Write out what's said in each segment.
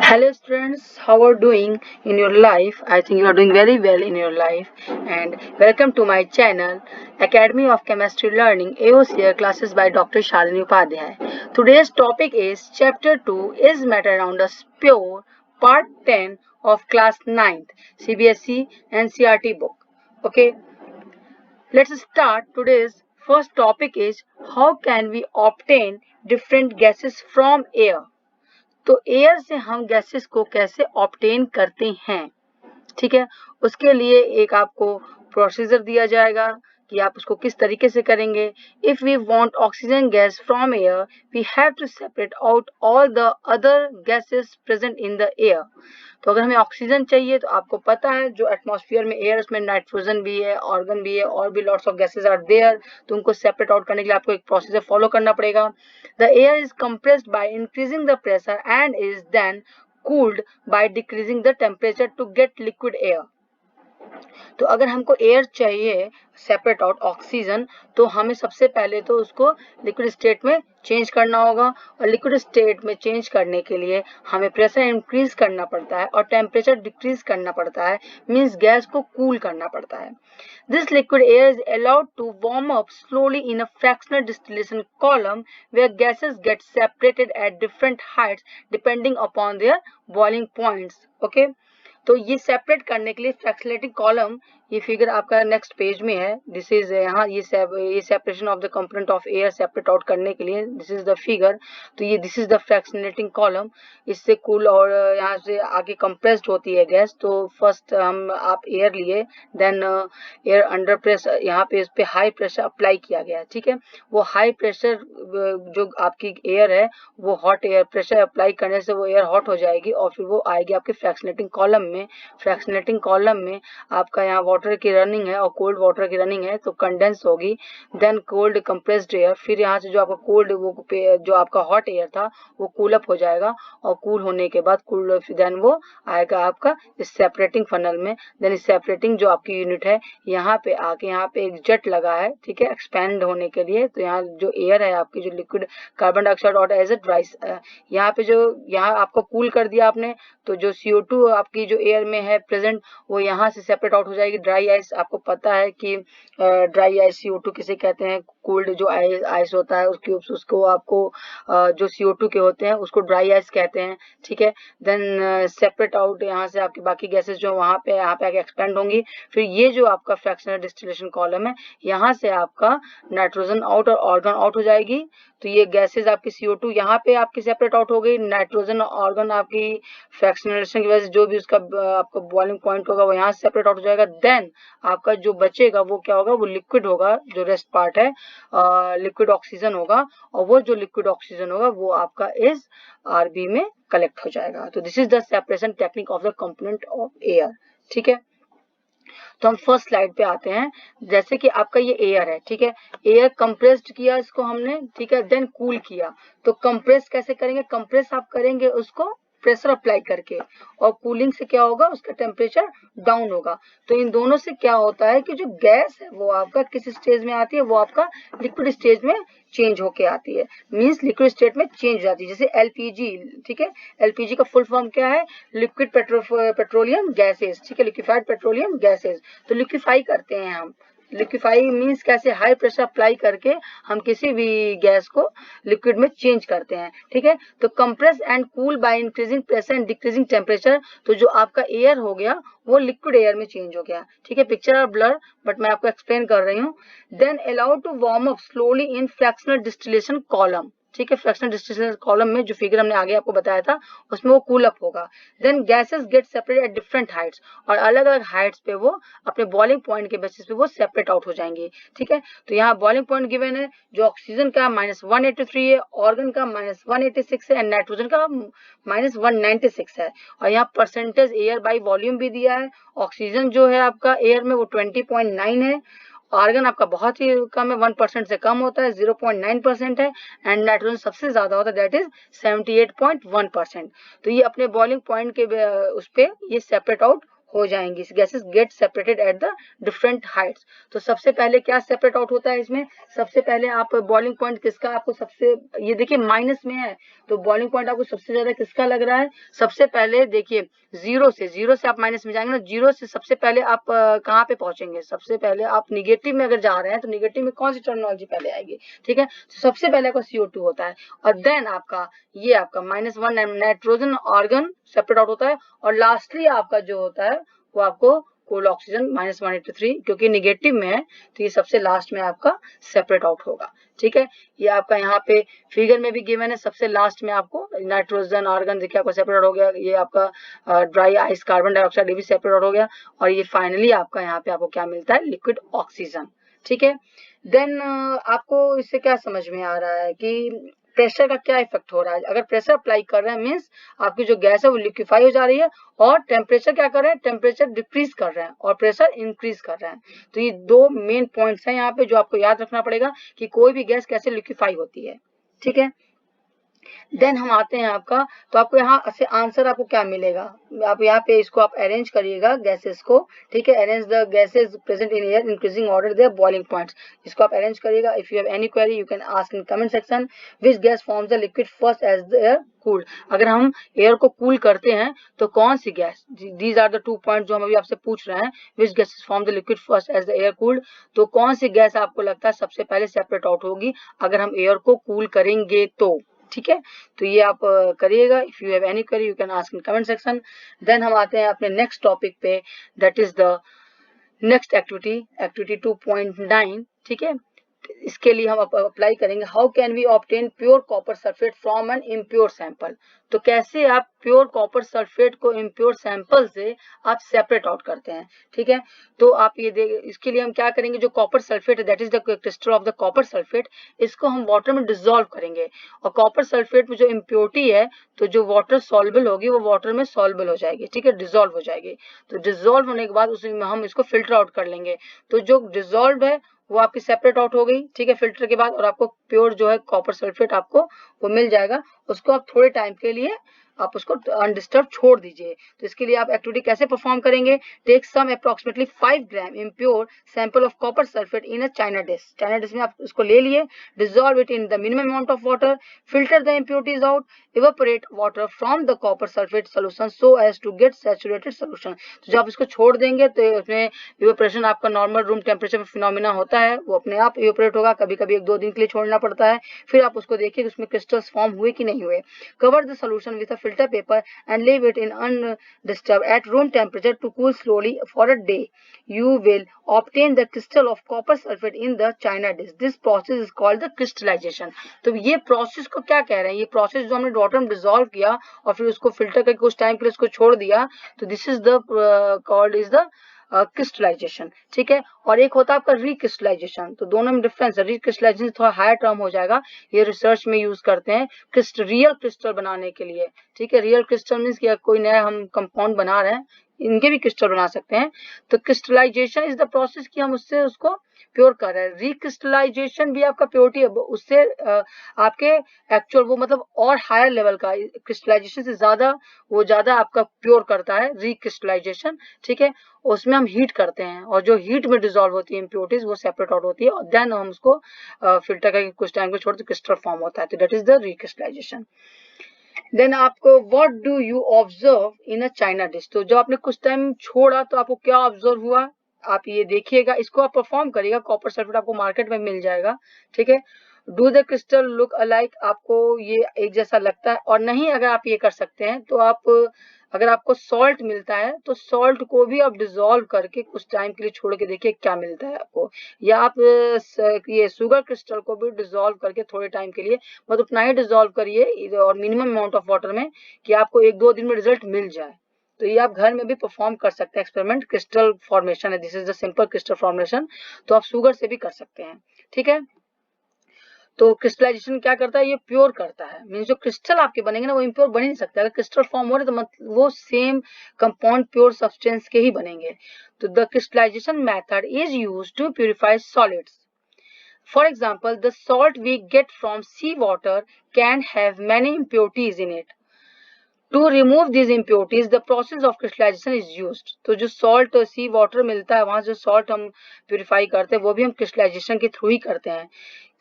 Hello students, how are doing in your life? I think you are doing very well in your life, and welcome to my channel Academy of Chemistry Learning AOCR classes by Dr. Shalini Upadhyay. Today's topic is chapter 2 is matter around us pure part 10 of class 9th CBSE NCERT book. Okay, let's start. Today's first topic is how can we obtain different gases from air. तो air से हम gases को कैसे obtain करते हैं, ठीक है। उसके लिए एक आपको प्रोसीजर दिया जाएगा कि आप उसको किस तरीके से करेंगे। If we want oxygen gas from air we have to separate out all the other gases present in the air. तो अगर हमें ऑक्सीजन चाहिए तो आपको पता है जो एटमॉस्फेयर में एयर उसमें नाइट्रोजन भी है, ऑर्गन भी है और भी lots of gases are there. तो उनको सेपरेट आउट करने के लिए आपको एक प्रोसीजर फॉलो करना पड़ेगा। The air is compressed by increasing the pressure and is then cooled by decreasing the temperature to get liquid air. तो अगर हमको एयर चाहिए सेपरेट आउट ऑक्सीजन तो हमें सबसे पहले तो उसको लिक्विड स्टेट में चेंज करना होगा और लिक्विड स्टेट में चेंज करने के लिए हमें प्रेशर इंक्रीज करना पड़ता है और टेम्परेचर डिक्रीज करना पड़ता है, मींस गैस को कूल करना पड़ता है। This liquid air is allowed to warm up slowly in a fractional distillation column where gases get separated at different heights depending upon their boiling points. Okay? तो ये separate करने के लिए फ्रैक्शनलेटिंग column, ये फिगर आपका नेक्स्ट पेज में है। This is यहाँ ये separation of the component of air separate out करने के लिए दिस इज द फिगर। तो ये दिस इज द फ्रैक्शनलेटिंग कॉलम। इससे कूल और यहाँ से आगे कंप्रेस्ड होती है गैस। तो फर्स्ट हम आप एयर लिए, देन एयर अंडर प्रेशर, यहाँ पे इस पे हाई प्रेशर अप्लाई किया गया, ठीक है। वो हाई प्रेशर जो आपकी एयर है वो हॉट एयर प्रेशर अप्लाई करने से वो एयर हॉट हो जाएगी और फिर वो आएगी आपके फ्रैक्शनेटिंग कॉलम में। फ्रैक्शनेटिंग कॉलम में आपका यहाँ वाटर की रनिंग है और कोल्ड वाटर की रनिंग है तो कंडेंस होगी, देन कोल्ड कंप्रेस्ड एयर, फिर यहाँ से जो आपका कोल्ड वो जो आपका हॉट एयर था वो कूल अप हो जाएगा और कूल होने के बाद कूल देन वो आएगा आपका इस सेपरेटिंग फनल में। देन इस सेपरेटिंग जो आपकी यूनिट है यहाँ पे आके यहाँ पे एक जेट लगा है, ठीक है, एक्सपेंड होने के लिए। तो यहाँ जो एयर है आपकी जो लिक्विड कार्बन डाइऑक्साइड और एज ए ड्राई, यहाँ पे जो यहाँ आपको कूल कर दिया आपने तो जो CO2 आपकी जो एयर में है प्रेजेंट वो यहाँ से सेपरेट आउट हो जाएगी। ड्राई आइस, आपको पता है कि ड्राई आइस CO2 किसे कहते हैं। कोल्ड जो आइस होता है उसकी उसको आपको जो CO2 के होते हैं उसको ड्राई आइस कहते हैं, ठीक है। देन सेपरेट आउट यहाँ से आपकी बाकी गैसेस जो वहाँ पे आके एक्सपेंड होंगी। फिर ये जो आपका फ्रैक्शनल डिस्टिलेशन कॉलम है यहाँ से आपका नाइट्रोजन आउट और ऑर्गन आउट हो जाएगी। तो ये गैसेस आपकी CO2 यहाँ पे आपकी सेपरेट आउट हो गई, नाइट्रोजन ऑर्गन आपकी फ्रैक्शनलेशन की वजह से जो भी उसका आपका बॉइलिंग पॉइंट होगा वो यहाँ से सेपरेट आउट हो जाएगा। देन आपका जो बचेगा वो क्या होगा, वो लिक्विड होगा, जो रेस्ट पार्ट है लिक्विड ऑक्सीजन होगा और वो जो लिक्विड ऑक्सीजन होगा वो आपका इस RB में कलेक्ट हो जाएगा। तो this is the separation technique of the component of air, ठीक है। तो हम फर्स्ट स्लाइड पे आते हैं। जैसे कि आपका ये एयर है, ठीक है, एयर कंप्रेस्ड किया इसको हमने, ठीक है, देन कूल किया। तो कंप्रेस कैसे करेंगे, कंप्रेस आप करेंगे उसको प्रेशर अप्लाई करके और कूलिंग से क्या होगा, उसका टेम्परेचर डाउन होगा। तो इन दोनों से क्या होता है कि जो गैस है वो आपका किस स्टेज में आती है, वो आपका लिक्विड स्टेज में चेंज होके आती है, मींस लिक्विड स्टेट में चेंज हो जाती है। जैसे LPG, ठीक है, LPG का फुल फॉर्म क्या है, लिक्विड पेट्रोलियम गैसेस, ठीक है, लिक्विफाइड पेट्रोलियम गैसेस। तो लिक्विफाई करते हैं हम। लिक्विफाई मींस कैसे, हाई प्रेशर अप्लाई करके हम किसी भी गैस को लिक्विड में चेंज करते हैं, ठीक है। तो compress and cool by increasing pressure and decreasing temperature. तो जो आपका एयर हो गया वो लिक्विड एयर में चेंज हो गया, ठीक है। पिक्चर और ब्लर बट मैं आपको एक्सप्लेन कर रही हूँ। Then allowed to warm up slowly in fractional distillation column, ठीक है। फ्रैक्शनल डिस्टिलेशन कॉलम में जो फिगर हमने आगे आपको बताया था उसमें वो कूल अप होगा। Then gases gate separate at different Heights, और अलग अलग हाइट्स पे वो अपने बॉइलिंग पॉइंट के बेसिस पे वो सेपरेट आउट हो जाएंगे, ठीक है। तो यहाँ बॉइलिंग पॉइंट गिवन है, जो ऑक्सीजन का -183 है, ऑर्गन का -186 है एंड नाइट्रोजन का -196 है। और यहाँ परसेंटेज एयर बाई वॉल्यूम भी दिया है। ऑक्सीजन जो है आपका एयर में वो 20.9 है, आर्गन आपका बहुत ही कम है, 1% से कम होता है, 0.9% है, एंड नाइट्रोजन सबसे ज्यादा होता है, दैट इज 78.1%। तो ये अपने बॉइलिंग पॉइंट के उस पे ये सेपरेट आउट हो जाएंगी, gases get separated at the different Heights. तो सबसे पहले क्या सेपरेट आउट होता है इसमें, सबसे पहले आप बॉइलिंग पॉइंट किसका आपको सबसे, ये देखिए माइनस में है, तो बॉइलिंग पॉइंट आपको सबसे ज्यादा किसका लग रहा है, सबसे पहले देखिए जीरो से आप माइनस में जाएंगे ना, जीरो से सबसे पहले आप कहाँ पे पहुंचेंगे, सबसे पहले आप निगेटिव में अगर जा रहे हैं तो निगेटिव में कौन सी टर्मिनोलॉजी पहले आएगी, ठीक है। तो सबसे पहले आपका CO2 होता है, और देन आपका ये आपका -1 नाइट्रोजन ऑर्गन सेपरेट आउट होता है, और लास्टली आपका जो होता है वो आपको कोल ऑक्सीजन -183, क्योंकि निगेटिव में है तो ये सबसे लास्ट में आपका सेपरेट आउट होगा, ठीक है। ये आपका यहाँ पे फिगर में भी गिवन है, सबसे लास्ट में आपको नाइट्रोजन ऑर्गन देखिए आपका सेपरेट हो गया, ये आपका ड्राई आइस कार्बन डाइऑक्साइड ये भी सेपरेट आउट हो गया, और ये फाइनली आपका यहाँ पे आपको क्या मिलता है, लिक्विड ऑक्सीजन, ठीक है। देन आपको इससे क्या समझ में आ रहा है कि प्रेशर का क्या इफेक्ट हो रहा है, अगर प्रेशर अप्लाई कर रहे हैं मीन्स आपकी जो गैस है वो लिक्विफाई हो जा रही है, और टेम्परेचर क्या कर रहे हैं, टेम्परेचर डिक्रीज कर रहे हैं और प्रेशर इंक्रीज कर रहे हैं। तो ये दो मेन पॉइंट्स हैं यहाँ पे जो आपको याद रखना पड़ेगा कि कोई भी गैस कैसे लिक्विफाई होती है, ठीक है। देन हम आते हैं आपका, तो आपको यहाँ से आंसर आपको क्या मिलेगा, आप यहाँ पे इसको आप अरेंज करिएगा गैसेस को, ठीक है। Arrange the gases present in air increasing order their boiling points, इसको आप अरेंज करिएगा। If you have any query you can ask in comment section. Which gas forms the liquid first as the air cooled, अगर हम air को cool करते हैं तो कौन सी gas, these are the 2 point जो हम अभी आपसे पूछ रहे हैं, which gases form the liquid first as the air cooled, तो कौन सी गैस आपको लगता है सबसे पहले सेपरेट आउट होगी अगर हम एयर को कूल करेंगे तो, ठीक है। तो ये आप करिएगा। If you have any query you can ask in comment section. Then हम आते हैं अपने नेक्स्ट टॉपिक पे, that is the next activity 2.9, ठीक है। इसके लिए हम अप्लाई करेंगे, how can we obtain pure copper sulphate from an impure sample, तो कैसे आप प्योर कॉपर सल्फेट को इम्प्योर सैंपल से आप सेपरेट आउट करते हैं, ठीक है। तो आप ये देख, इसके लिए हम क्या करेंगे, जो कॉपर सल्फेट है that is the crystal of the copper sulphate, इसको हम वाटर में डिसॉल्व करेंगे, और कॉपर सल्फेट में जो इम्प्योरिटी है तो जो वाटर सॉल्युबल होगी वो वाटर में सॉल्युबल हो जाएगी, ठीक है, डिसॉल्व हो जाएगी। तो डिसॉल्व होने के बाद उसमें हम इसको फिल्टर आउट कर लेंगे, तो जो डिसॉल्व है वो आपकी सेपरेट आउट हो गई, ठीक है, फिल्टर के बाद, और आपको प्योर जो है कॉपर सल्फेट आपको वो मिल जाएगा। उसको आप थोड़े टाइम के लिए आप उसको अनडिस्टर्ब छोड़ दीजिए। तो इसके लिए आप एक्टिविटी कैसे परफॉर्म करेंगे, take some approximately 5 gram impure sample of copper sulphate in a china dish में आप उसको ले लिए, dissolve it in the minimum amount of water, filter the impurities out, evaporate water from the copper sulphate solution so as to get saturated solution. तो जब आप इसको छोड़ देंगे तो उसमें इवेपोरेशन आपका नॉर्मल रूम टेम्परेचर में फिनोमिना होता है, वो अपने आप इवेपोरेट होगा, कभी कभी 1-2 दिन के लिए छोड़ना पड़ता है, फिर आप उसको देखिए कि उसमें क्रिस्टल्स फॉर्म हुए कि नहीं हुए। Cover the solution with a filter paper and leave it in undisturbed at room temperature to cool slowly for a day. You will obtain the crystal of copper sulfate in the china dish. This process is called the crystallization. तो ये process को क्या कह रहे हैं, ये process जो हमने वाटर में डिसॉल्व किया और फिर उसको फिल्टर करके कुछ टाइम के लिए उसको छोड़ दिया, तो this is the called is the crystallisation, ठीक है। और एक होता है आपका रिक्रिस्टलाइजेशन, तो दोनों में डिफरेंस है। रिक्रिस्टलाइजेशन थोड़ा हायर टर्म हो जाएगा, ये रिसर्च में यूज करते हैं रियल क्रिस्टल बनाने के लिए, ठीक है। रियल क्रिस्टल मीन्स कि कोई नया हम कंपाउंड बना रहे हैं, इनके भी क्रिस्टल बना सकते हैं। तो क्रिस्टलाइजेशन इज द प्रोसेस कि हम उससे उसको प्योर कर रहे हैं। रिक्रिस्टलाइजेशन भी आपका प्योरिटी है, उससे आपके एक्चुअल वो मतलब और हायर लेवल का, क्रिस्टलाइजेशन से ज्यादा आपका प्योर करता है रिक्रिस्टलाइजेशन, ठीक है। उसमें हम हीट करते हैं और जो हीट में डिसॉल्व होती है इम्प्योरिटीज वो सेपरेट आउट होती है, और देन हम उसको फिल्टर करके कुछ टाइम को छोड़ते क्रिस्टल फॉर्म होता है, तो that is the recrystallisation. Then आपको what do you observe in a china dish, तो जब आपने कुछ टाइम छोड़ा तो आपको क्या ऑब्जर्व हुआ, आप ये देखिएगा, इसको आप परफॉर्म करिएगा। कॉपर सल्फेट आपको मार्केट में मिल जाएगा, ठीक है। Do the crystal look alike, आपको ये एक जैसा लगता है, और नहीं अगर आप ये कर सकते हैं तो आप अगर आपको सॉल्ट मिलता है तो सॉल्ट को भी आप डिसॉल्व करके कुछ टाइम के लिए छोड़ के देखिए क्या मिलता है आपको, या आप ये शुगर क्रिस्टल को भी डिसॉल्व करके थोड़े टाइम के लिए मतलब उतना ही डिसॉल्व करिए और मिनिमम अमाउंट ऑफ वाटर में कि आपको 1-2 दिन में रिजल्ट मिल जाए। तो ये आप घर में भी परफॉर्म कर सकते हैं एक्सपेरिमेंट, क्रिस्टल फॉर्मेशन है, this is the simple crystal formation, तो आप शुगर से भी कर सकते हैं, ठीक है। तो क्रिस्टलाइजेशन क्या करता है, ये प्योर करता है, मींस जो क्रिस्टल आपके बनेंगे ना वो इम्प्योर बन ही नहीं सकता, अगर क्रिस्टल फॉर्म हो रहे तो मतलब वो सेम कंपाउंड प्योर सब्सटेंस के ही बनेंगे। तो the crystallisation method is used to purify solids. For example, the salt we get from sea water can have many impurities in it. To remove this impurities the process of crystallisation is used. तो जो salt सी water मिलता है वहां जो salt हम purify करते हैं वो भी हम क्रिस्टलाइजेशन के थ्रू ही करते हैं।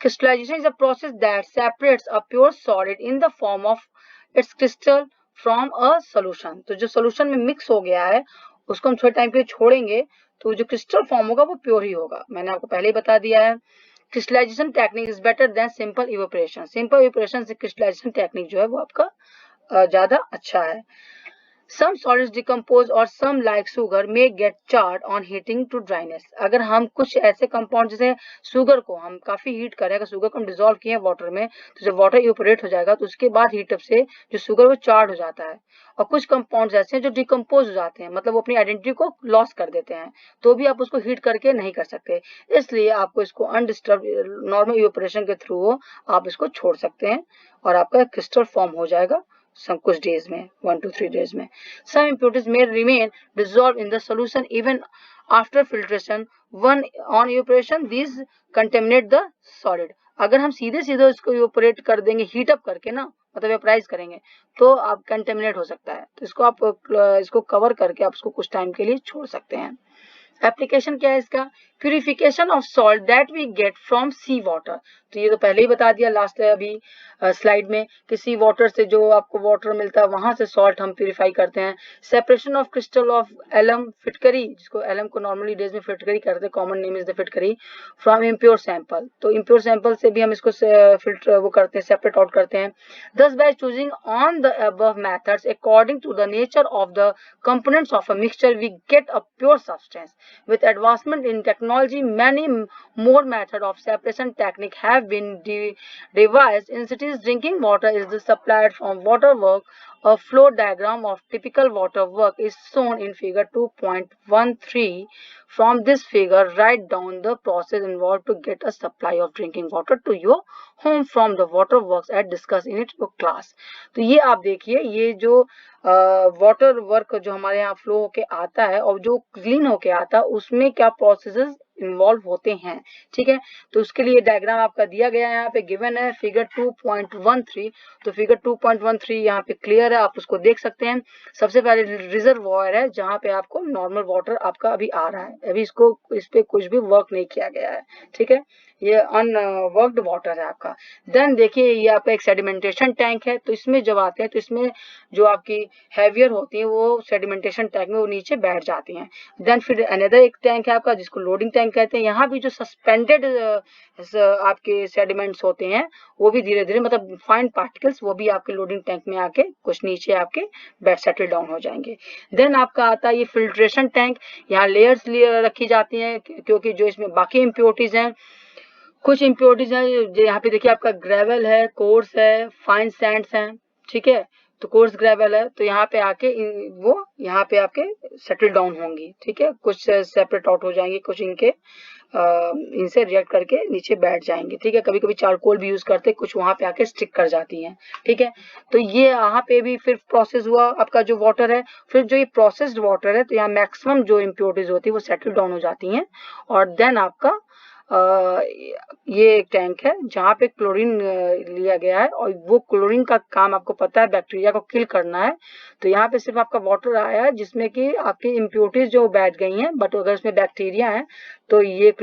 Crystallisation is a process that separates a pure solid in the form of its crystal from a solution. तो जो सोल्यूशन में मिक्स हो गया है उसको हम थोड़े टाइम के लिए छोड़ेंगे तो जो क्रिस्टल फॉर्म होगा वो प्योर ही होगा। मैंने आपको पहले ही बता दिया है। Crystallisation technique is better than simple evaporation. Simple evaporation से क्रिस्टलाइजेशन टेक्निक जो है वो आपका ज्यादा अच्छा है। Some solids decompose or some like sugar may get charred on heating to dryness। अगर हम कुछ ऐसे कंपाउंड जैसे शुगर को हम काफी हीट करें, अगर शुगर को हम डिजोल्व किए वाटर में तो जब वाटर इवेपोरेट हो जाएगा तो उसके बाद हीटअप से जो शुगर वो चार्ड हो जाता है। और कुछ कंपाउंड्स ऐसे हैं जो डिकम्पोज हो जाते हैं, मतलब वो अपनी आइडेंटिटी को लॉस कर देते हैं, तो भी आप उसको हीट करके नहीं कर सकते। इसलिए आपको इसको अनडिस्टर्ब नॉर्मल इवेपोरेशन के थ्रू आप इसको छोड़ सकते हैं और आपका क्रिस्टल फॉर्म हो जाएगा some कुछ डेज में, 1 to 3 days में। Some impurities may remain dissolved in the solution even after filtration। One on evaporation these contaminate the solid। अगर हम सीधे सीधे इसको इवेपोरेट कर देंगे हीट अप करके ना, मतलब वेपराइज करेंगे तो आप कंटेमिनेट हो सकता है। तो इसको आप इसको कवर करके आप इसको कुछ टाइम के लिए छोड़ सकते हैं। एप्लीकेशन क्या है इसका? Purification of salt that we get from sea water. तो ये तो पहले ही बता दिया लास्ट अभी स्लाइड में कि सी वाटर से जो आपको वाटर मिलता है वहां से सॉल्ट हम प्यूरिफाई करते हैं। Separation of crystal of alum फिटकरी, जिसको एलम को नॉर्मली डेज में फिटकरी करते हैं, कॉमन नेम इज द फिटकरी, फ्रॉम इम्प्योर सैंपल। तो इम्प्योर सैंपल से भी हम इसको फिल्टर वो करते हैं, सेपरेट आउट करते हैं। Thus, by choosing on the above methods according to the nature of the components of a mixture, we get a pure substance. With advancement in technology, many more methods of separation technique have been devised. In cities, drinking water is supplied from waterwork. A flow diagram of typical waterwork is shown in figure 2.13. From this figure, write down the process involved to get a supply of drinking water to your home from the waterworks as discussed in its class। तो ये आप देखिए, ये जो water work जो हमारे यहाँ flow होके आता है और जो क्लीन होके आता है उसमें क्या प्रोसेसेस इन्वॉल्व होते हैं, ठीक है। तो उसके लिए डायग्राम आपका दिया गया है, यहाँ पे गिवन है फिगर 2.13। तो फिगर 2.13 यहाँ पे क्लियर है, आप उसको देख सकते हैं। सबसे पहले रिजर्वॉयर है जहाँ पे आपको नॉर्मल वाटर आपका अभी आ रहा है, अभी इसको इस पे कुछ भी वर्क नहीं किया गया है, ठीक है, ये अनवर्कड वाटर है आपका। देन देखिए ये आपका एक सेडिमेंटेशन टैंक है, तो इसमें जब आते हैं तो इसमें जो आपकी हैवियर होती है वो सेडिमेंटेशन टैंक में वो नीचे बैठ जाती हैं। देन फिर अनदर एक टैंक है आपका जिसको लोडिंग टैंक कहते हैं। यहाँ भी जो सस्पेंडेड आपके सेडिमेंट्स होते हैं वो भी धीरे धीरे, मतलब फाइन पार्टिकल्स, वो भी आपके लोडिंग टैंक में आके कुछ नीचे आपके बैठ सेटल डाउन हो जाएंगे। देन आपका आता है ये फिल्ट्रेशन टैंक। यहाँ लेयर्स रखी जाती हैं क्योंकि जो इसमें बाकी इम्प्योरिटीज हैं, कुछ इम्प्योरिटीज हैं यहाँ पे देखिए आपका ग्रेवल है, कोर्स है, फाइन सैंड्स हैं, ठीक है। तो कोर्स ग्रेवल है तो यहाँ पे आके वो यहाँ पे आपके सेटल डाउन होंगी, ठीक है, कुछ सेपरेट आउट हो जाएंगी, कुछ इनके इनसे रिएक्ट करके नीचे बैठ जाएंगे, ठीक है। कभी कभी चारकोल भी यूज करते, कुछ वहां पे आके स्टिक कर जाती हैं, ठीक है। तो ये यहाँ पे भी फिर प्रोसेस हुआ आपका जो वाटर है। फिर जो ये प्रोसेस्ड वाटर है तो यहाँ मैक्सिमम जो इम्प्योरिटीज होती है वो सेटल डाउन हो जाती हैं। और देन आपका ये एक टैंक है जहाँ पे क्लोरीन लिया गया है और वो क्लोरीन का काम आपको पता है बैक्टीरिया को किल करना है। तो यहाँ पे सिर्फ आपका वाटर आया है जिसमें कि आपकी इम्प्योरिटीज जो बैठ गई हैं, बट अगर इसमें बैक्टीरिया है तो ये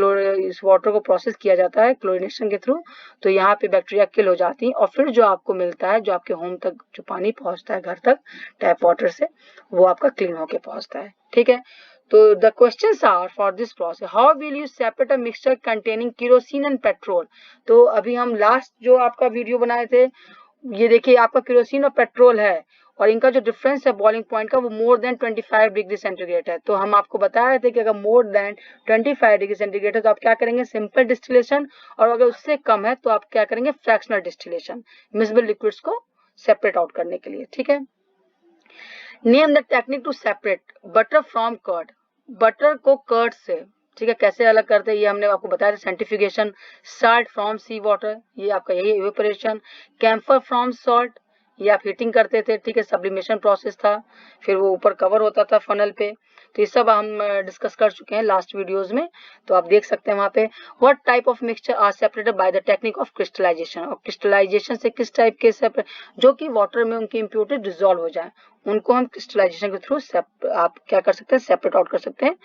इस वाटर को प्रोसेस किया जाता है क्लोरीनेशन के थ्रू, तो यहाँ पे बैक्टीरिया किल हो जाती है और फिर जो आपको मिलता है, जो आपके होम तक जो पानी पहुंचता है घर तक टैप वाटर से, वो आपका क्लीन होके पहुंचता है, ठीक है। तो the questions are for this process, how will you separate a mixture containing kerosene and petrol। तो अभी हम लास्ट जो आपका वीडियो बनाए थे, ये देखिए आपका केरोसिन और पेट्रोल है और इनका जो डिफरेंस है बॉइलिंग पॉइंट का वो मोर देन 25 डिग्री सेंटीग्रेड है। तो हम आपको बताए थे कि अगर मोर देन 25 डिग्री सेंटीग्रेड है तो आप क्या करेंगे, सिंपल डिस्टिलेशन, और अगर उससे कम है तो आप क्या करेंगे, फ्रैक्शनल डिस्टिलेशन, मिक्सिबल लिक्विड्स को सेपरेट आउट करने के लिए, ठीक है। Name the technique to separate butter from curd. Butter को कर्ड से, ठीक है, कैसे अलग करते हैं ये हमने आपको बताया था। Centrifugation, salt from sea water, ये आपका यही इवेपोरेशन, कैम्फर फ्रॉम सॉल्ट, ये आप हीटिंग करते थे, ठीक है, सब्लिमेशन प्रोसेस था, फिर वो ऊपर कवर होता था फनल पे। तो ये सब हम डिस्कस कर चुके हैं लास्ट वीडियोस में, तो आप देख सकते हैं वहाँ पे। What type of mixture are separated by the technique of crystallisation, और क्रिस्टलाइजेशन से किस टाइप के सेपरेट, जो कि वाटर में उनकी इम्प्योरिटी डिसॉल्व हो जाए, उनको हम क्रिस्टलाइजेशन के थ्रू आप क्या कर सकते हैं, सेपरेट आउट कर सकते हैं,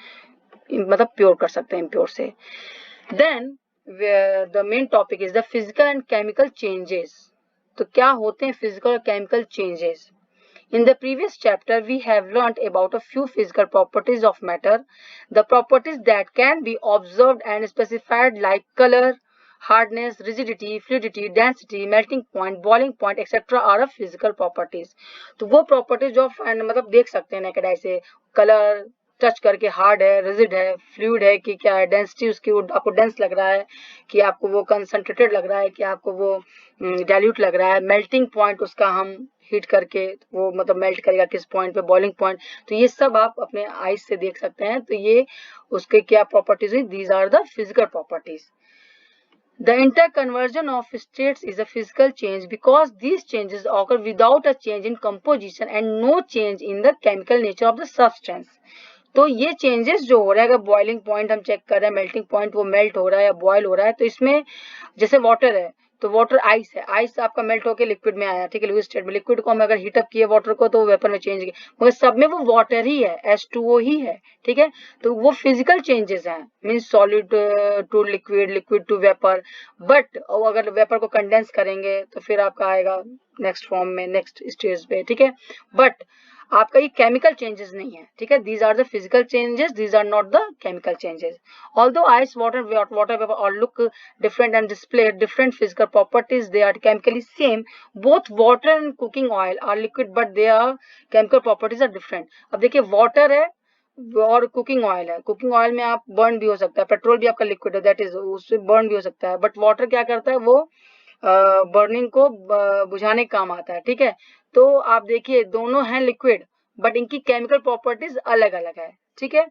मतलब प्योर कर सकते हैं इम्प्योर से। Then the main topic is the physical and chemical changes. तो क्या होते हैं फिजिकल और chemical changes? In the previous chapter, we have learnt about a few physical properties of matter. The properties that can be observed and specified like color, hardness, rigidity, fluidity, density, melting point, boiling point, etc. are of physical properties. तो वो properties जो मतलब देख सकते हैं naked eye से, color touch करके hard है, रिजिड है, फ्लूइड है कि क्या है, डेंसिटी उसकी आपको डेंस लग रहा है कि आपको वो कंसंट्रेटेड लग रहा है कि आपको वो डाइल्यूट लग रहा है, मेल्टिंग पॉइंट उसका हम हीट करके वो मतलब मेल्ट करेगा किस पॉइंट पे, बॉइलिंग पॉइंट, तो ये सब आप अपने आईज से देख सकते हैं। तो ये उसके क्या प्रॉपर्टीज हुई, these are the physical properties. The interconversion of states is a physical change because these changes occur without a change in composition and no change in the chemical nature of the substance. तो ये changes जो हो रहा है, अगर boiling point हम check कर रहे हैं, मेल्टिंग पॉइंट वो मेल्ट हो रहा है या बॉयल हो रहा है, तो इसमें जैसे वाटर है, तो वाटर आइस है, आइस आपका मेल्ट होकर लिक्विड में आया, ठीक है, लिक्विड स्टेट में। लिक्विड को हम अगर हीटअप किए वाटर को तो वो वेपर में चेंज किया, मगर सब में वो वाटर ही है, H2O ही है, ठीक है। तो वो फिजिकल चेंजेस हैं, means solid to liquid, liquid to vapour. But अगर वेपर को कंडेंस करेंगे तो फिर आपका आएगा नेक्स्ट फॉर्म में, नेक्स्ट स्टेज पे, ठीक है। बट आपका ये केमिकल चेंजेस नहीं है, ठीक है, these are the physical changes, these are not the chemical changes. Although ice, water, water vapour और look different and display different physical properties, they are chemically same. Both water and cooking oil are liquid but their chemical properties are different. अब देखिए water है और cooking oil है, cooking oil में आप burn भी हो सकता है, पेट्रोल भी आपका लिक्विड है, दैट इज उससे बर्न भी हो सकता है, बट वाटर क्या करता है, वो बर्निंग को बुझाने का काम आता है, ठीक है। तो आप देखिए दोनों हैं लिक्विड बट इनकी केमिकल प्रॉपर्टीज अलग अलग है, ठीक है।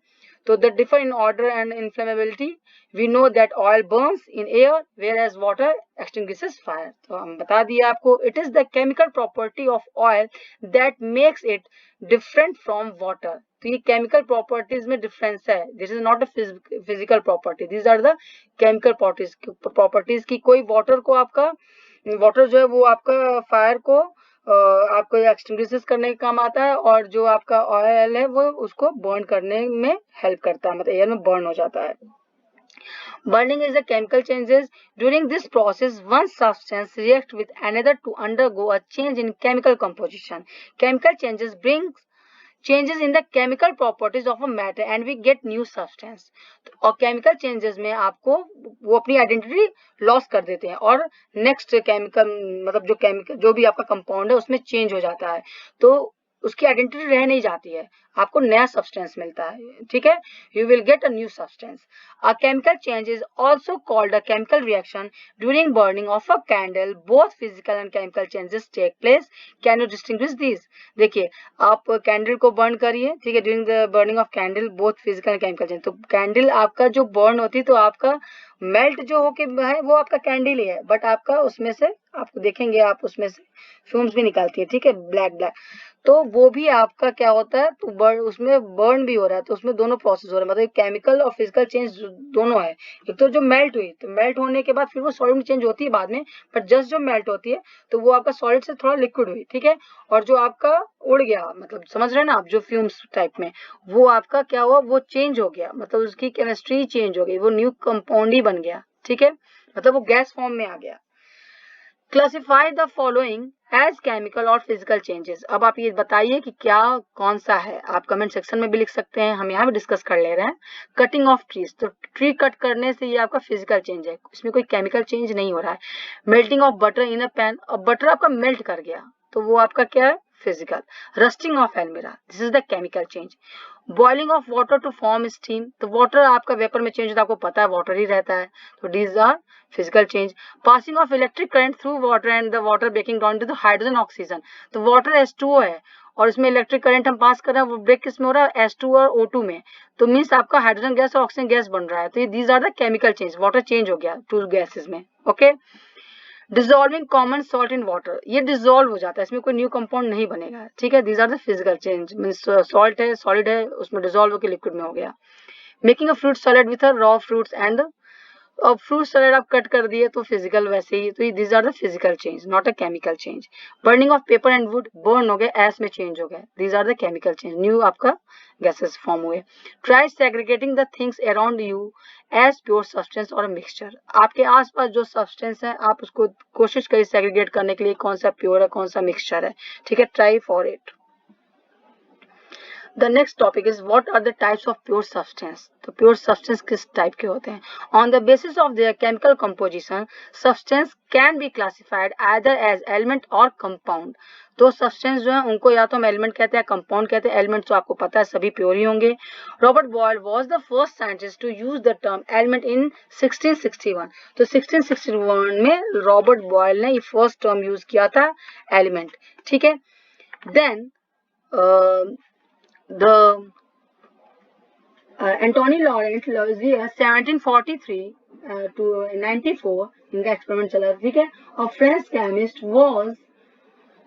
तो they differ in odour and inflammability, we know that oil burns in air whereas water extinguishes fire. तो हम बता दिए आपको, it is the chemical property of oil that makes it different from water. तो ये chemical properties में difference है, this is not a physical property, these are the chemical properties की। कोई वाटर को आपका, वाटर जो है वो आपका फायर को आपको एक्सटिंग्विश करने का काम आता है, और जो आपका ऑयल है वो उसको बर्न करने में हेल्प करता है, मतलब एयर में बर्न हो जाता है। Burning is a chemical changes. During this process, one substance reacts with another to undergo a change in chemical composition. Chemical changes brings changes in the chemical properties of a matter and we get new substance. और chemical changes में आपको वो अपनी identity loss कर देते हैं और next chemical मतलब जो केमिकल जो भी आपका कंपाउंड है उसमें चेंज हो जाता है, तो उसकी आइडेंटिटी रह नहीं जाती है, आपको नया सब्सटेंस मिलता है, ठीक है, you will get a new substance. A chemical change is also called a chemical reaction during burning of a candle. Both physical and chemical changes take place. Can you distinguish this? देखिए आप candle को burn करिए, ठीक है, during the burning of candle both physical and chemical change. तो candle आपका जो burn होती है तो आपका मेल्ट जो होके है वो आपका कैंडल ही है, बट आपका उसमें से आपको देखेंगे आप उसमें से फ्यूम्स भी निकालती है, ठीक है, ब्लैक ब्लैक, तो वो भी आपका क्या होता है, तो बर्न उसमें बर्न भी हो रहा है, तो उसमें दोनों प्रोसेस हो रहा है, मतलब केमिकल और फिजिकल चेंज दोनों है। एक तो जो मेल्ट हुई, तो मेल्ट होने के बाद फिर वो सॉलिड में चेंज होती है बाद में, बट जस्ट जो मेल्ट होती है तो वो आपका सॉलिड से थोड़ा लिक्विड हुई, ठीक है, और जो आपका उड़ गया, मतलब समझ रहे हैं ना आप, जो फ्यूम्स टाइप में वो आपका क्या हुआ, वो चेंज हो गया, मतलब उसकी केमिस्ट्री चेंज हो गई, वो न्यू कंपाउंड ही बन गया, ठीक है, मतलब वो गैस फॉर्म में आ गया। Classify the following as chemical और फिजिकल चेंजेस। अब आप ये बताइए कि क्या कौन सा है, आप कमेंट सेक्शन में भी लिख सकते हैं, हम यहाँ भी डिस्कस कर ले रहे हैं। कटिंग ऑफ ट्रीज, तो ट्री कट करने से ये आपका फिजिकल चेंज है, इसमें कोई केमिकल चेंज नहीं हो रहा है। Melting of butter in a pan, अब बटर आपका मेल्ट कर गया तो वो आपका क्या है, physical. Rusting of almirah, this is the chemical change. Boiling of water to form steam, तो वाटर आपका वेपर में चेंज होता है, आपको पता है वाटर ही रहता है, तो these are physical change. Passing of electric current through water and the water breaking down to the hydrogen oxygen, तो वाटर H2O है और इसमें इलेक्ट्रिक करंट हम पास कर रहे हैं, वो ब्रेक किस में हो रहा है, H2 और O2 में, तो मीन्स आपका हाइड्रोजन गैस और ऑक्सीजन गैस बन रहा है, तो ये these are the chemical change, water change हो गया टू गैसेस में, okay. Dissolving common salt in water, ये डिजॉल्व हो जाता है, इसमें कोई न्यू कंपाउंड नहीं बनेगा, ठीक है। These are the physical change, means salt है, सॉलिड है, उसमें डिजॉल्व होकर लिक्विड में हो गया। Making a fruit salad with a raw fruits and, अब फ्रूट सैलेड आप कट कर दिए तो फिजिकल वैसे ही, तो these are the physical change not a chemical change. Burning of paper and wood, burn हो गए, एस में चेंज हो गए, these are the chemical change, new आपका गैसेस फॉर्म हुए। Try segregating the things around you as pure substance और mixture, आपके आसपास जो सब्सटेंस है आप उसको कोशिश करिए सेग्रीगेट करने के लिए, कौन सा प्योर है कौन सा मिक्सचर है, ठीक है। Try for it. The next topic is what are the types of pure substance, तो pure substance किस टाइप के होते हैं। On the basis of their chemical composition, substance can be classified either as element or compound, तो substance जो है उनको या तो हम एलिमेंट कहते हैं कंपाउंड कहते हैं। एलिमेंट तो आपको पता है सभी प्योर ही होंगे। Robert Boyle was the first scientist to use the term element in 1661, तो 1661 में रॉबर्ट बॉयल ने ये फर्स्ट टर्म यूज किया था एलिमेंट, ठीक है। Then the Anthony Lawrence Lavoisier 1743 to 94 इनका एक्सपेरिमेंट चला, ठीक है। और French chemist was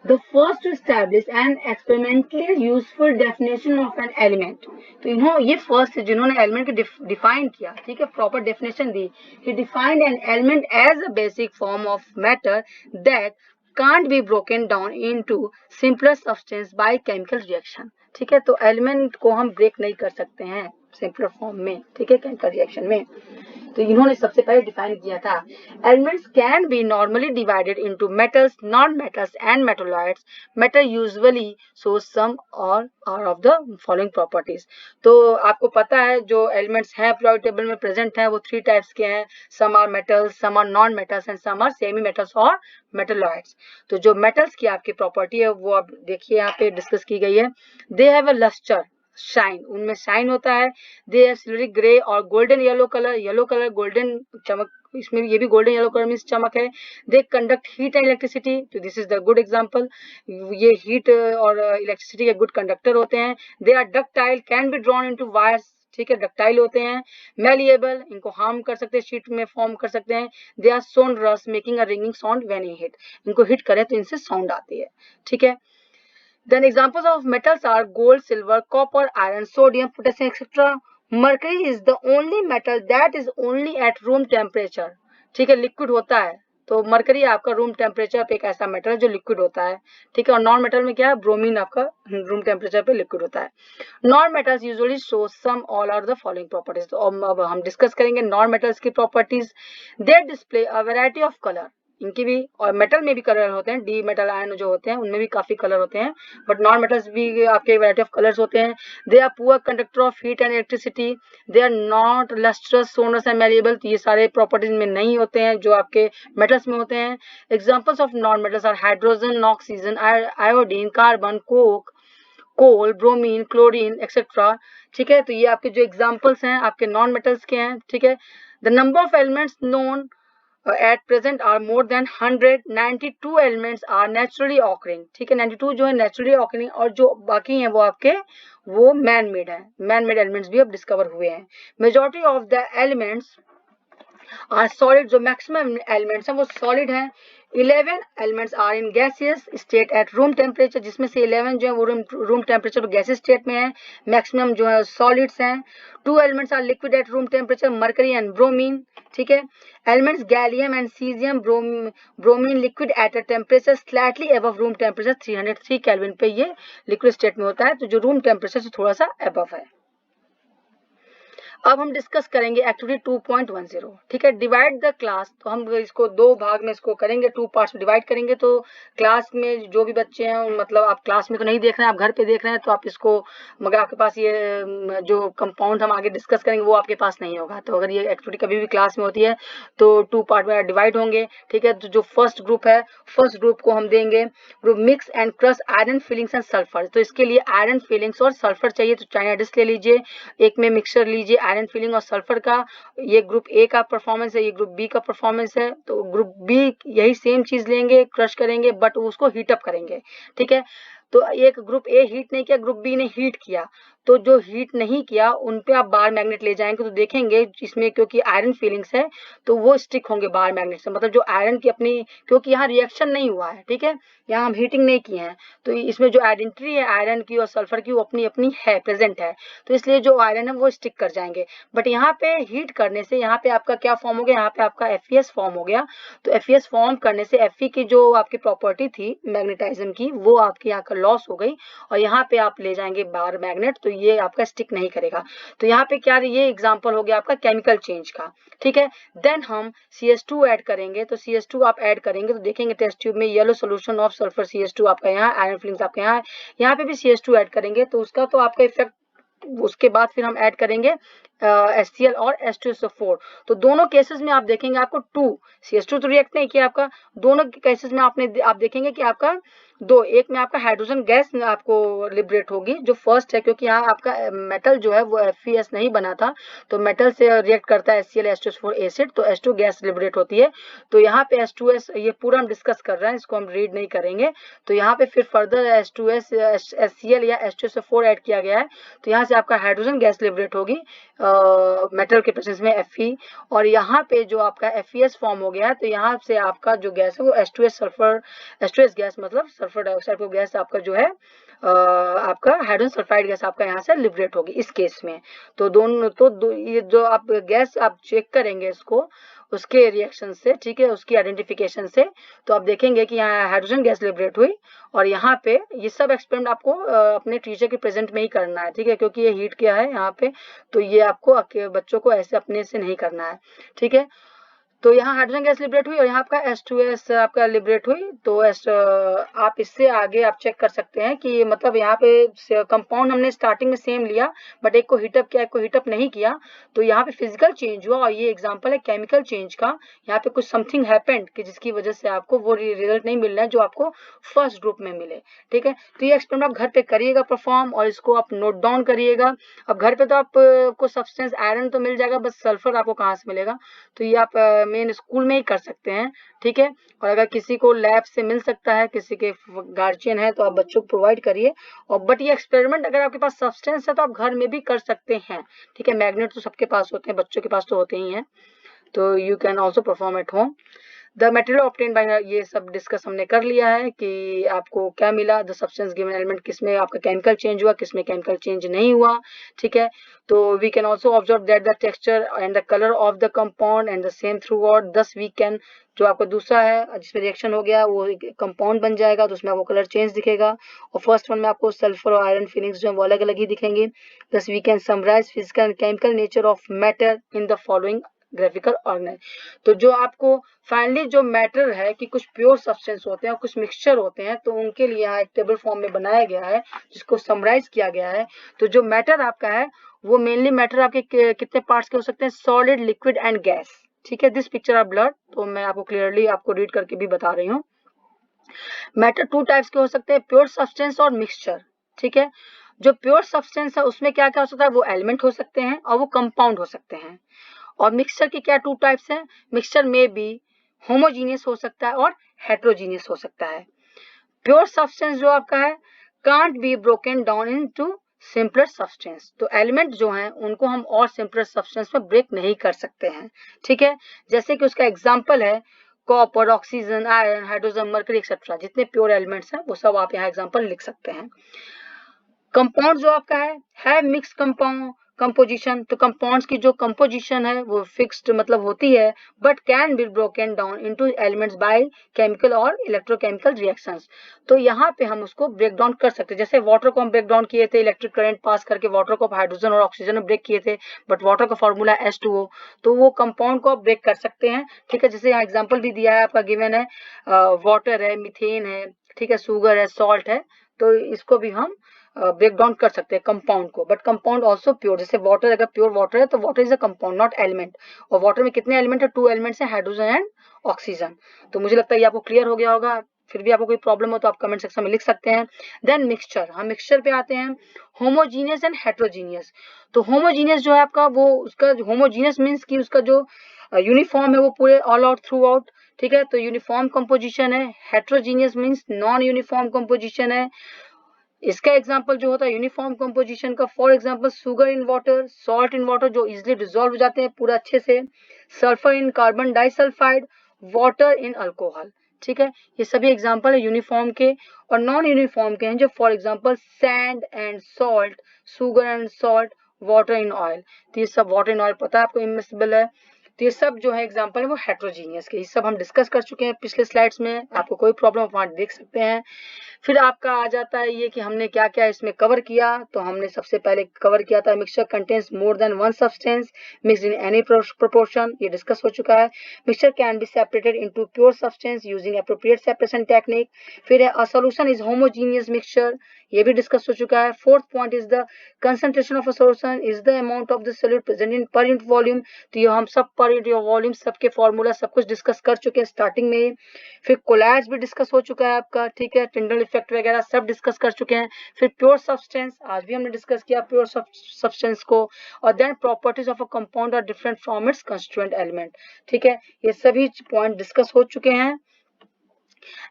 the first to establish an experimentally useful definition of an element, तो इन्होंने ये फर्स्ट जिन्होंने एलिमेंट को डिफाइन किया, ठीक है, proper definition the. he defined an element as a basic form of matter that can't be broken down into simpler substance by chemical reaction, ठीक है। तो एलिमेंट को हम ब्रेक नहीं कर सकते हैं सिंपलर फॉर्म में, ठीक है, केमिकल रिएक्शन में। तो इन्होंने सबसे पहले डिफाइन किया था। Elements can be normally divided into metals, non metals and metalloids. Metal usually show some or all of the following properties, तो आपको पता है जो एलिमेंट्स हैं पीरियोडिक टेबल में प्रेजेंट हैं वो थ्री टाइप्स के हैं, some are metals, some are non metals and some are semi metals और मेटलॉइड्स। तो जो मेटल्स की आपकी प्रॉपर्टी है वो आप देखिए यहाँ पे डिस्कस की गई है। They have a lustre, shine, उनमें शाइन होता है। दे हैव सिल्वरी ग्रे और गोल्डन येलो कलर गोल्डन चमक, इसमें ये भी गोल्डन येलो कलर मीन्स चमक है। They conduct heat and electricity, तो this is the good example, ये हीट और इलेक्ट्रिसिटी के गुड कंडक्टर होते हैं। They are ductile, can be drawn into wires, ठीक है, डक्टाइल होते हैं। मैलिएबल, इनको हार्म कर सकते हैं, शीट में फॉर्म कर सकते हैं। They are sonorous, making a ringing sound when you hit, इनको हिट करें तो इनसे साउंड आती है, ठीक है। Then examples of metals are gold, silver, copper, iron, sodium, potassium, etc. Mercury is the only metal that is only at room temperature, ठीक है, लिक्विड होता है। तो मरकरी आपका रूम टेम्परेचर पे एक ऐसा मेटल है जो लिक्विड होता है, ठीक है। और नॉन मेटल में क्या है, ब्रोमीन आपका रूम टेम्परेचर पे लिक्विड होता है। Non metals usually show some all or the following properties, तो अब हम डिस्कस करेंगे नॉन मेटल्स की properties. They display a variety of colour, इनकी भी, और मेटल में भी कलर होते हैं, डी मेटल आयन जो होते हैं उनमें भी काफी कलर होते हैं, बट नॉन मेटल्स भी आपके वैरायटी ऑफ कलर्स होते हैं। They are poor conductor of heat and electricity, they are not lustrous, sonorous and malleable, तो ये सारे प्रॉपर्टीज में नहीं होते हैं जो आपके मेटल्स में होते हैं। Examples of non metals are hydrogen, oxygen, iodine, carbon, coke, coal, bromine, chlorine etcetera, ठीक है। तो ये आपके जो एग्जाम्पल्स हैं आपके नॉन मेटल्स के हैं, ठीक है। The number of elements known at present are more than 100, 92 elements are naturally occurring, ठीक है, 92 जो है naturally occurring, और जो बाकी हैं वो आपके वो मैन मेड है, मैन मेड एलिमेंट्स भी अब डिस्कवर हुए हैं। Majority of the elements are solid, जो मैक्सिमम एलिमेंट्स हैं वो सॉलिड हैं। 11 elements are in gaseous state at room temperature, जिसमें से 11 जो है वो रूम टेम्परेचर गैसियस स्टेट में है। मैक्सिमम जो है सॉलिड्स हैं। 2 elements are liquid at room temperature, mercury and bromine, ठीक है। Elements gallium and caesium, bromine liquid at a temperature slightly above room temperature 303 kelvin पे ये लिक्विड स्टेट में होता है, तो जो रूम टेम्परेचर से थोड़ा सा अबव है। अब हम डिस्कस करेंगे एक्टिविटी 2.10, ठीक है। डिवाइड द क्लास, तो हम इसको दो भाग में इसको करेंगे, टू पार्ट्स में डिवाइड करेंगे। तो क्लास में जो भी बच्चे हैं, मतलब आप क्लास में तो नहीं देख रहे हैं, आप घर पे देख रहे हैं, तो आप इसको, मगर आपके पास ये जो कंपाउंड हम आगे डिस्कस करेंगे वो आपके पास नहीं होगा, तो अगर ये एक्टिविटी कभी भी क्लास में होती है तो 2 पार्ट में डिवाइड होंगे, ठीक है। तो जो फर्स्ट ग्रुप है, फर्स्ट ग्रुप को हम देंगे group mix and crush iron filings and sulphur, तो इसके लिए आयरन फिलिंग्स और सल्फर चाहिए, तो चाइना डिश ले लीजिए, एक में मिक्सर लीजिए आयरन फिलिंग और सल्फर का, ये ग्रुप ए का परफॉर्मेंस है, ये ग्रुप बी का परफॉर्मेंस है। तो ग्रुप बी यही सेम चीज लेंगे, क्रश करेंगे, बट उसको हीट अप करेंगे, ठीक है। तो एक ग्रुप ए हीट नहीं किया, ग्रुप बी ने हीट किया, तो जो हीट नहीं किया उन पे आप बार मैग्नेट ले जाएंगे तो देखेंगे इसमें क्योंकि आयरन फीलिंग्स है तो वो स्टिक होंगे बार मैग्नेट से, मतलब जो आयरन की अपनी, क्योंकि यहाँ रिएक्शन नहीं हुआ है, ठीक है, यहाँ हम हीटिंग नहीं किए हैं, तो इसमें जो आइडेंटिटी है आयरन की और सल्फर की वो अपनी अपनी है, प्रेजेंट है, तो इसलिए जो आयरन है वो स्टिक कर जाएंगे। बट यहाँ पे हीट करने से यहाँ पे आपका क्या फॉर्म हो गया, यहाँ पे आपका FeS फॉर्म हो गया। तो FeS फॉर्म करने से Fe की जो आपकी प्रॉपर्टी थी मैग्नेटाइज्म की वो आपकी यहाँ का लॉस हो गई, और यहाँ पे आप ले जाएंगे बार मैग्नेट, तो ये आपका स्टिक नहीं करेगा। तो यहाँ पे क्या, ये एग्जांपल हो गया आपका केमिकल चेंज का, ठीक है। देन हम CS2 ऐड करेंगे, तो CS2 आप ऐड करेंगे तो देखेंगे टेस्ट ट्यूब में yellow solution of sulphur CS2 आपका यहाँ, आयरन फिलिंग्स आपके यहाँ पे भी CS2 ऐड करेंगे, तो उसका तो आपका इफेक्ट, उसके बाद फिर हम ऐड करेंगे HCl और H2SO4। तो दोनों केसेस में आप देखेंगे आपको 2 CS2 तो रिएक्ट नहीं किया आपका, दोनों केसेस में आप देखेंगे कि आपका दो, एक में आपका हाइड्रोजन गैस आपको लिबरेट होगी जो फर्स्ट है, क्योंकि यहाँ आपका मेटल जो है वो FeS नहीं बना था, तो मेटल से रिएक्ट करता है HCl H2SO4 एसिड, तो H2 गैस लिबरेट होती है। तो यहाँ पे H2S, ये पूरा हम डिस्कस कर रहे हैं, इसको हम रीड नहीं करेंगे। तो यहाँ पे फिर फर्दर H2S HCl या H2SO4 ऐड किया गया है, तो यहाँ से आपका हाइड्रोजन गैस लिबरेट होगी मेटल के प्रेजेंस में Fe, और यहाँ पे जो आपका FeS फॉर्म हो गया है, तो यहाँ से आपका जो गैस है वो H2S सल्फर, H2S गैस मतलब सल्फर डाइऑक्साइड को गैस आपका जो है आपका हाइड्रोजन सल्फाइड गैस आपका यहाँ से लिबरेट होगी इस केस में। तो ये जो आप गैस आप चेक करेंगे इसको उसके रिएक्शन से, ठीक है, उसकी आइडेंटिफिकेशन से, तो आप देखेंगे कि यहाँ हाइड्रोजन गैस लिबरेट हुई, और यहाँ पे ये सब एक्सपेरिमेंट आपको अपने टीचर के प्रेजेंट में ही करना है, ठीक है, क्योंकि ये हीट किया है यहाँ पे, तो ये आपको बच्चों को ऐसे अपने से नहीं करना है, ठीक है। तो यहाँ हाइड्रोजन गैस लिबरेट हुई और यहाँ आपका H2S आपका लिबरेट हुई, तो आप इससे आगे आप चेक कर सकते हैं कि मतलब यहाँ पे कंपाउंड हमने स्टार्टिंग में सेम लिया, बट एक को हीटअप किया, एक को हीटअप नहीं किया, तो यहाँ पे फिजिकल चेंज हुआ, और ये एग्जांपल है केमिकल चेंज का। यहाँ पे कुछ समथिंग हैपेंड कि जिसकी वजह से आपको वो रिजल्ट नहीं मिल रहा है जो आपको फर्स्ट ग्रुप में मिले, ठीक है। तो ये एक्सपेरिमेंट आप घर पे करिएगा परफॉर्म, और इसको आप नोट डाउन करिएगा। अब घर पे तो आपको सब्सटेंस आयरन तो मिल जाएगा, बस सल्फर आपको कहाँ से मिलेगा, तो ये आप मेन स्कूल में ही कर सकते हैं, ठीक है। और अगर किसी को लैब से मिल सकता है, किसी के गार्जियन है, तो आप बच्चों को प्रोवाइड करिए। और बट ये एक्सपेरिमेंट अगर आपके पास सब्सटेंस है तो आप घर में भी कर सकते हैं, ठीक है। मैग्नेट तो सबके पास होते हैं, बच्चों के पास तो होते ही हैं, तो you can also perform at home. The material obtained by, ये सब डिस्कस हमने कर लिया है कि आपको क्या मिला, द सब्सटेंस गिवन एलिमेंट, किसमें आपका केमिकल चेंज हुआ, किसमें केमिकल चेंज नहीं हुआ, ठीक है। तो we can also observe that the texture and the colour of the compound and the same throughout, thus we can, जो आपका दूसरा है जिसमें रिएक्शन हो गया वो कंपाउंड बन जाएगा, तो उसमें आपको कलर चेंज दिखेगा, और फर्स्ट वन में आपको सल्फर और आयरन फीलिंग्स जो है वो अलग अलग ही दिखेंगे। Thus we can summarise physical and chemical nature of matter in the following graphical organise. तो जो आपको फाइनली जो मैटर है कि कुछ प्योर सब्सटेंस होते हैं और कुछ मिक्सचर होते हैं, तो उनके लिए यहाँ एक टेबल फॉर्म में बनाया गया है जिसको समराइज किया गया है। तो जो मैटर आपका है वो मेनली मैटर आपके कितने पार्ट्स के हो सकते हैं, सॉलिड, लिक्विड एंड गैस, ठीक है। दिस पिक्चर ऑफ ब्लड, तो मैं आपको क्लियरली आपको रीड करके भी बता रही हूँ। मैटर टू टाइप्स के हो सकते हैं, प्योर सब्सटेंस और मिक्सचर, ठीक है। जो प्योर सब्सटेंस है उसमें क्या क्या हो सकता है, वो एलिमेंट हो सकते हैं और वो कंपाउंड हो सकते हैं। और मिक्सचर के क्या टू टाइप्स हैं, मिक्सचर में भी होमोजीनियस हो सकता है और हेट्रोजीनियस हो सकता है। प्योर सब्सटेंस जो आपका है can't be broken down into simpler substance, तो एलिमेंट जो हैं उनको हम और सिंपलर सब्सटेंस में ब्रेक नहीं कर सकते हैं, ठीक है। जैसे कि उसका एग्जांपल है copper, oxygen, iron, hydrogen, mercury etcetera, जितने प्योर एलिमेंट्स हैं वो सब आप यहाँ एग्जांपल लिख सकते हैं। कंपाउंड जो आपका है मिक्स कंपाउंड कंपोजिशन, तो कंपाउंड्स की जो कंपोजिशन है वो फिक्स्ड मतलब होती है, but can be broken down into elements by chemical और इलेक्ट्रोकेमिकल रिएक्शंस। तो यहाँ पे हम उसको ब्रेक डाउन कर सकते हैं, जैसे वाटर को हम ब्रेक डाउन किए थे इलेक्ट्रिक करंट पास करके, वाटर को हाइड्रोजन और ऑक्सीजन में ब्रेक किए थे, बट वाटर का फॉर्मूला H2O, तो वो कंपाउंड को आप ब्रेक कर सकते हैं, ठीक है। जैसे यहाँ एग्जाम्पल भी दिया है आपका, गिवन है वाटर है, मीथेन है, ठीक है, शुगर है, सॉल्ट है, तो इसको भी हम ब्रेक डाउन कर सकते हैं कंपाउंड को, बट कंपाउंड ऑल्सो प्योर, जैसे वाटर, अगर प्योर वाटर है तो water is a compound not element, और वाटर में कितने एलिमेंट है, 2 एलिमेंट्स हैं, हाइड्रोजन एंड ऑक्सीजन। तो मुझे लगता है ये आपको क्लियर हो गया होगा। फिर भी आपको कोई प्रॉब्लम हो तो आप कमेंट सेक्शन में लिख सकते हैं। देन मिक्सचर, हम मिक्सचर पे आते हैं। होमोजीनियस एंड हेट्रोजीनियस, तो होमोजीनियस जो है आपका वो उसका होमोजीनियस मीन्स कि उसका जो यूनिफॉर्म है वो पूरे ऑल आउट थ्रू आउट, ठीक है, तो यूनिफॉर्म कंपोजिशन है। Heterogeneous means non uniform composition है। इसका एग्जांपल जो होता है यूनिफॉर्म कंपोजिशन का, for example sugar in water, salt in water जो इजीली डिसॉल्व हो जाते हैं पूरा अच्छे से, sulphur in carbon disulphide, water in alcohol, ठीक है, ये सभी एग्जांपल है यूनिफॉर्म के। और नॉन यूनिफॉर्म के हैं जो for example sand and salt, sugar and salt, water in oil, तो ये सब वाटर इन ऑयल पता है आपको इमिसिबल है, तो ये सब जो है एग्जांपल है वो हेट्रोजीनियस के, ये सब हम डिस्कस कर चुके हैं पिछले स्लाइड्स में, आपको कोई प्रॉब्लम वहां देख सकते हैं। फिर आपका आ जाता है ये कि हमने क्या क्या इसमें कवर किया, तो हमने सबसे पहले कवर किया था mixture contains more than one substance mixed in any proportion, ये डिस्कस हो चुका है। Mixture can be separated into pure substance using appropriate separation technique. फिर है a solution is homogeneous mixture, ये भी डिस्कस हो चुका है। Fourth point is the concentration of a solution is the amount of the solute present in per unit volume, तो ये हम सब पर यूनिट वॉल्यूम सबके फॉर्मूला सब कुछ डिस्कस कर चुके हैं स्टार्टिंग में। फिर कोलैज भी डिस्कस हो चुका है आपका, ठीक है, टिंडल इफेक्ट वगैरह सब डिस्कस कर चुके हैं। फिर प्योर सब्सटेंस आज भी हमने डिस्कस किया प्योर सब्सटेंस को। और then properties of a compound are different from its constituent element, ठीक है, ये सभी पॉइंट डिस्कस हो चुके हैं।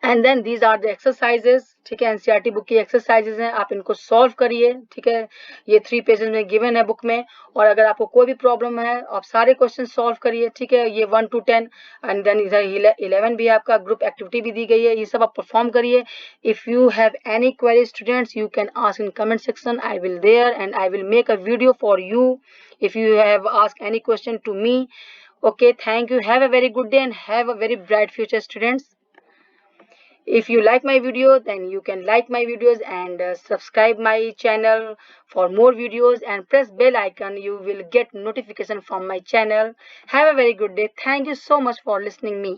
And then these are the exercises, ठीक है, एनसीईआरटी बुक की एक्सरसाइजेस हैं, आप इनको सॉल्व करिए, ठीक है, ये 3 पेजेस में गिवन है बुक में। और अगर आपको कोई भी प्रॉब्लम है आप सारे क्वेश्चन सॉल्व करिए, ठीक है, ये 1 to 10 एंड देन इधर 11 भी है आपका, ग्रुप एक्टिविटी भी दी गई है, ये सब आप परफॉर्म करिए। If you have any query students you can ask in comment section, I will there and I will make a video for you if you have asked any question to me. Okay, thank you, have a very good day and have a very bright future students. If you like my video then you can like my videos and subscribe my channel for more videos and press bell icon, you will get notification from my channel. Have a very good day. Thank you so much for listening me.